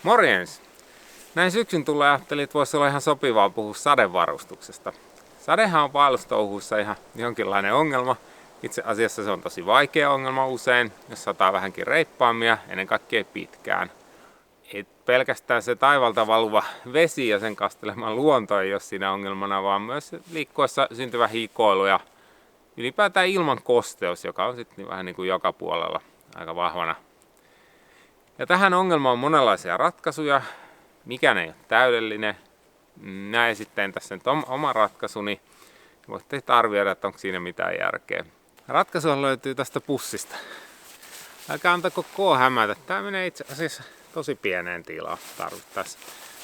Morjens! Näin syksyn tulleen ajattelin, että voisi olla ihan sopivaa puhua sadevarustuksesta. Sadehan on vaellustouhuissa ihan jonkinlainen ongelma. Itse asiassa se on tosi vaikea ongelma usein, jos sataa vähänkin reippaamia, ennen kaikkea pitkään. Ei pelkästään se taivalta valuva vesi ja sen kastelema luonto ei ole siinä ongelmana, vaan myös liikkuessa syntyvä hikoilu ja ylipäätään ilman kosteus, joka on sitten vähän niin kuin joka puolella aika vahvana. Ja tähän ongelmaan on monenlaisia ratkaisuja. Mikään ei ole täydellinen. Näin esittäen tässä nyt oma ratkaisuni. Voitte arvioida, että onko siinä mitään järkeä. Ratkaisu löytyy tästä pussista. Älkää antako koo hämätä. Tää menee itse asiassa tosi pieneen tilaan tarvittaessa.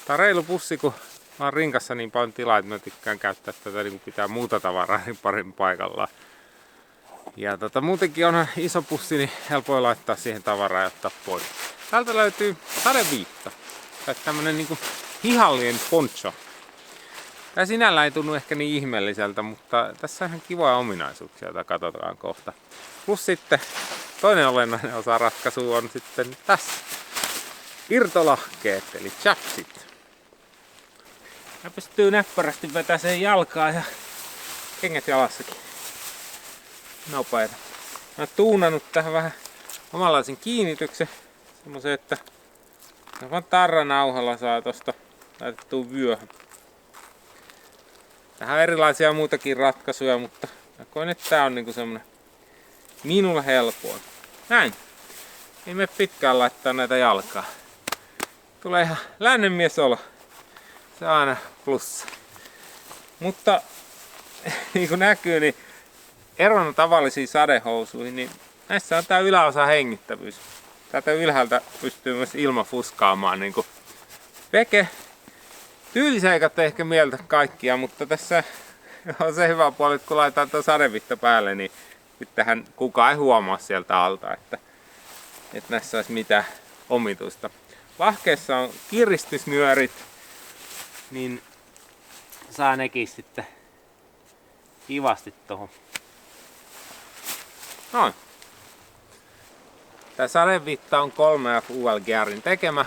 Tää on reilu pussi, kun mä oon rinkassa niin paljon tilaa, että mä tykkään käyttää tätä niin pitää muuta tavaraa niin parin paikallaan. Ja muutenkin on iso pussi, niin helpoin laittaa siihen tavaraa ja ottaa pois. Täältä löytyy sadeviitta. Tai tämmönen niinku hihallinen poncho. Tää sinällään ei tunnu ehkä niin ihmeelliseltä, mutta tässä on ihan kivoja ominaisuuksia, joita katsotaan kohta. Plus sitten toinen olennainen osa ratkaisua on sitten tässä. Irtolahkeet eli chapsit. Nämä pystyy näppärästi vetämään jalkaa ja kengät jalassakin. Nopeeta. Mä oon tuunannut tähän vähän omanlaisen kiinnityksen. Semmoisen, että vaan tarranauhalla saa tosta laitettua vyöhön. Tähän on erilaisia muitakin ratkaisuja, mutta koen, että tää on niinku semmonen minulle helpoin. Näin. Ei mene pitkään laittaa näitä jalkaa. Tulee ihan lännenmies olo. Se on aina plussa. Mutta niin kuin näkyy, niin erona tavallisiin sadehousuihin, niin näissä on tää yläosa hengittävyys. Täältä ylhäältä pystyy myös ilma fuskaamaan niin kuin veke. Tyyliseikat ei ehkä mieltä kaikkia, mutta tässä on se hyvä puoli, että kun laitetaan tuo sadevitta päälle, niin sittenhän kukaan ei huomaa sieltä alta, että näissä olisi mitään omituista. Lahkeessa on kiristysnyörit, niin saa nekin sitten kivasti tuohon. Noin. Tämä sadevitta on 3F UL Gearin tekemä.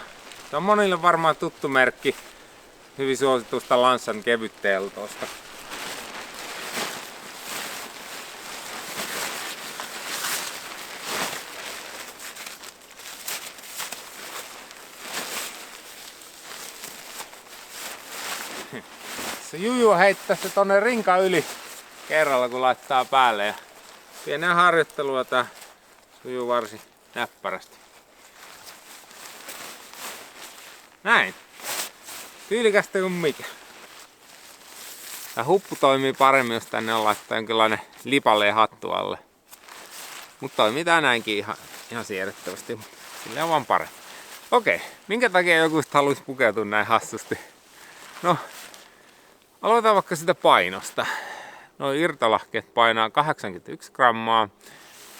Se on monille varmaan tuttu merkki hyvin suositusta Lansan kevytteltosta. Se juju heittää se tonne rinkan yli kerralla kun laittaa päälle. Ja pienää harjoittelua tää sujuu varsin näppärästi. Näin. Tyylikästä kuin mikä. Tää huppu toimii paremmin, jos tänne on laittaa jonkinlainen lipalle ja hattu alle. Mutta toimii tää näinkin ihan siedettävästi. Sillä on vaan paremmin. Okei, minkä takia joku haluaisi pukeutua näin hassusti? No, aloitetaan vaikka sitä painosta. Noi irtolahkeet painaa 81 grammaa.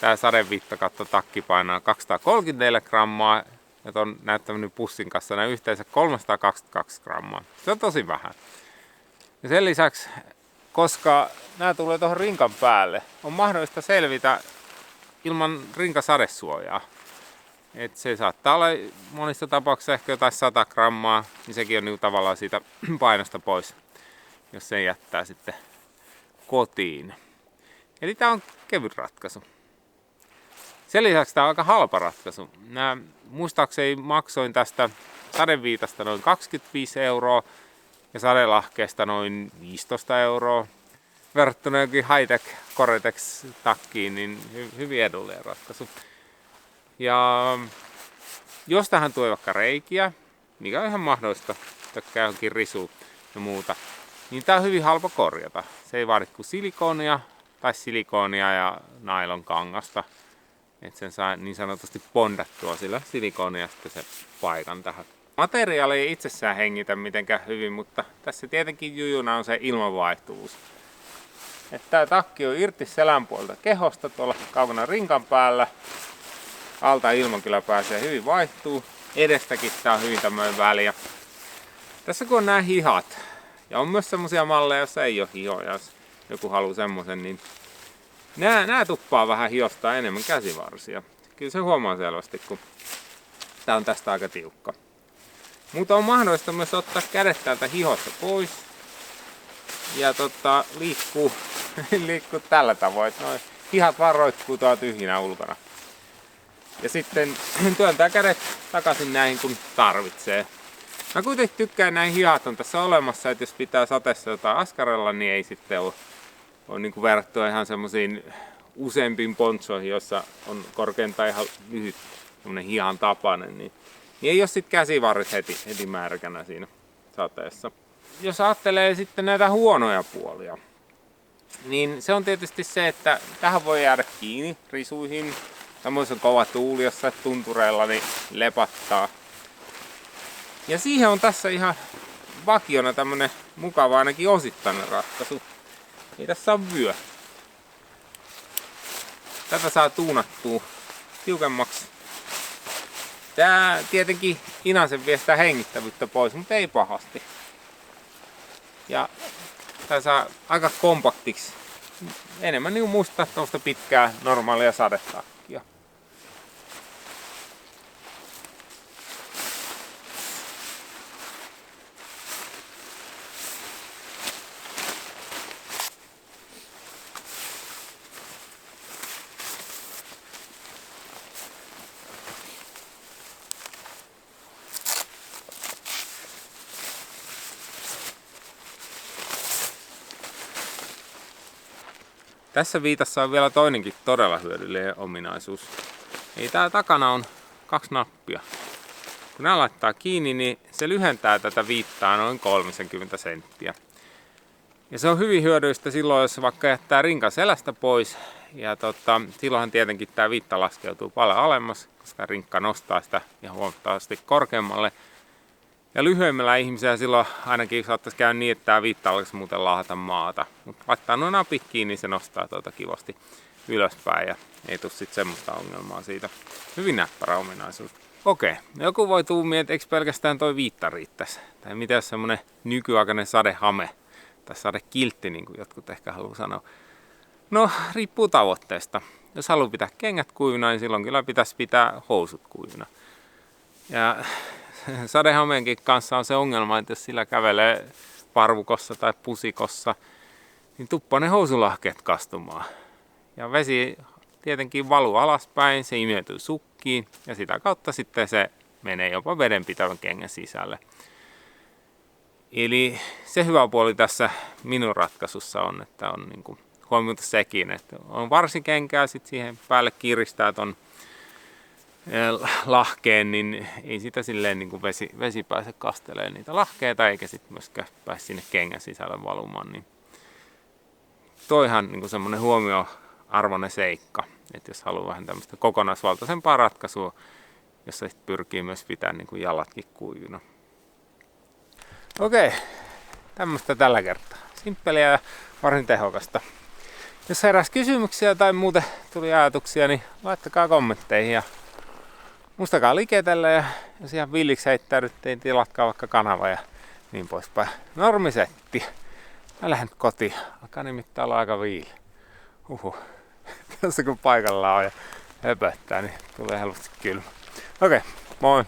Tää sadeviittakattotakki painaa 234 grammaa. Ja ton näyttäminen pussin kanssa näin yhteensä 322 grammaa. Se on tosi vähän. Ja sen lisäksi, koska nämä tulee tuohon rinkan päälle, on mahdollista selvitä ilman rinkasadesuojaa. Et se saattaa olla monissa tapauksissa ehkä jotain 100 grammaa, niin sekin on niin tavallaan siitä painosta pois, jos se jättää sitten kotiin. Eli tää on kevyt ratkaisu. Sen lisäksi tää on aika halpa ratkaisu. Muistaakseni maksoin tästä sadeviitasta noin 25 € ja sadelahkeesta noin 15 €. Verrattuna jokin high-tech Gore-Tex takkiin, niin hyvin edullinen ratkaisu. Ja jos tähän tulee vaikka reikiä, mikä on ihan mahdollista, tökkää johonkin risuun ja muuta, niin tää on hyvin halpa korjata. Se ei vaadi kuin silikoonia ja nailon kangasta. Että sen saa niin sanotusti bondattua sillä silikoonia ja sitten se paikan tähän. Materiaali ei itsessään hengitä mitenkään hyvin, mutta tässä tietenkin jujuna on se ilmanvaihtuvuus. Että tää takki on irti selän puolta kehosta tuolla kaukana rinkan päällä. Alta ilman kyllä pääsee hyvin vaihtuu. Edestäkin tää on hyvin tämmöinen väliä. Tässä kun on nämä hihat, ja on myös semmosia malleja, joissa ei ole hihoja, jos joku haluaa semmosen, niin nää tuppaa vähän hiostaa enemmän käsivarsia. Kyllä se huomaa selvästi, kun tää on tästä aika tiukka. Mutta on mahdollista myös ottaa kädet täältä hihosta pois ja liikkuu tällä tavoin, että noin hihat vaan roikkuu tuolla tyhjinä ulkona. Ja sitten työntää kädet takaisin näihin kun tarvitsee. Mä kuitenkin tykkään, näin hihat on tässä olemassa, että jos pitää sateessa jotain askarella, niin ei sitten ole niin kuin verrattuna ihan semmoisiin useampiin ponchoihin, jossa on korkeintaan ihan lyhyt semmonen hihan tapainen, niin ei ole sitten käsivarret heti märkänä siinä sateessa. Jos ajattelee sitten näitä huonoja puolia, niin se on tietysti se, että tähän voi jäädä kiinni risuihin. Samoin on kova tuuli jossain tuntureilla, niin lepattaa. Ja siihen on tässä ihan vakiona tämmönen mukava ainakin osittainen ratkaisu. Ei tässä on vyö. Tätä saa tuunattua tiukemmaksi. Tää tietenkin inasen vie sitä hengittävyyttä pois, mutta ei pahasti. Ja tää saa aika kompaktiksi. Enemmän niin muistaa tuosta pitkää normaalia sadetakkia. Tässä viitassa on vielä toinenkin todella hyödyllinen ominaisuus. Eli tää takana on 2 nappia. Kun nämä laittaa kiinni, niin se lyhentää tätä viittaa noin 30 senttiä. Ja se on hyvin hyödyllistä silloin, jos vaikka jättää rinkan selästä pois. Ja silloinhan tietenkin tämä viitta laskeutuu paljon alemmas, koska rinkka nostaa sitä ihan huomattavasti korkeammalle. Ja lyhyemmällä ihmisellä silloin ainakin saattaisi käydä niin, että tämä viitta alkaisi muuten laahata maata. Mutta laittaa nuo napit kiinni, niin se nostaa kivasti ylöspäin ja ei tule sitten semmoista ongelmaa siitä. Hyvin näppärä ominaisuus. Okei, joku voi tuumia, että eikö pelkästään toi viitta riittäisi. Tai mitä jos semmonen nykyaikainen sadehame tai sadekiltti, niin kuin jotkut ehkä haluaa sanoa. No, riippuu tavoitteesta. Jos haluaa pitää kengät kuivina, niin silloin kyllä pitäisi pitää housut kuivina. Ja sadehameenkin kanssa on se ongelma, että jos sillä kävelee parvukossa tai pusikossa, niin tuppaa ne housulahkeet kastumaan. Ja vesi tietenkin valuu alaspäin, se imeytyy sukkiin ja sitä kautta sitten se menee jopa vedenpitävän kengän sisälle. Eli se hyvä puoli tässä minun ratkaisussa on, että on niinku huomioitu sekin, että on varsikenkää, sitten siihen päälle kiristää ton lahkeen, niin ei sitä silleen niin kuin vesi pääse kastelemaan niitä lahkeita, eikä sitten myöskään pääse sinne kengän sisälle valumaan. Niin toihan niin kuin semmoinen huomioarvoinen seikka, että jos haluaa vähän tämmöistä kokonaisvaltaisempaa ratkaisua, jossa sitten pyrkii myös pitää niin kuin jalatkin kuivina. Okei, tämmöistä tällä kertaa. Simppeliä ja varsin tehokasta. Jos heräsi kysymyksiä tai muuten tuli ajatuksia, niin laittakaa kommentteihin ja muistakaa liketellä ja jos ihan villiksi heittäydytte, niin tilatkaa vaikka kanava ja niin poispäin. Normisetti. Mä lähden kotiin. Alkaa nimittäin olla aika viili. Tässä kun paikalla on ja höpöttää, niin tulee helposti kylmä. Okei, moi!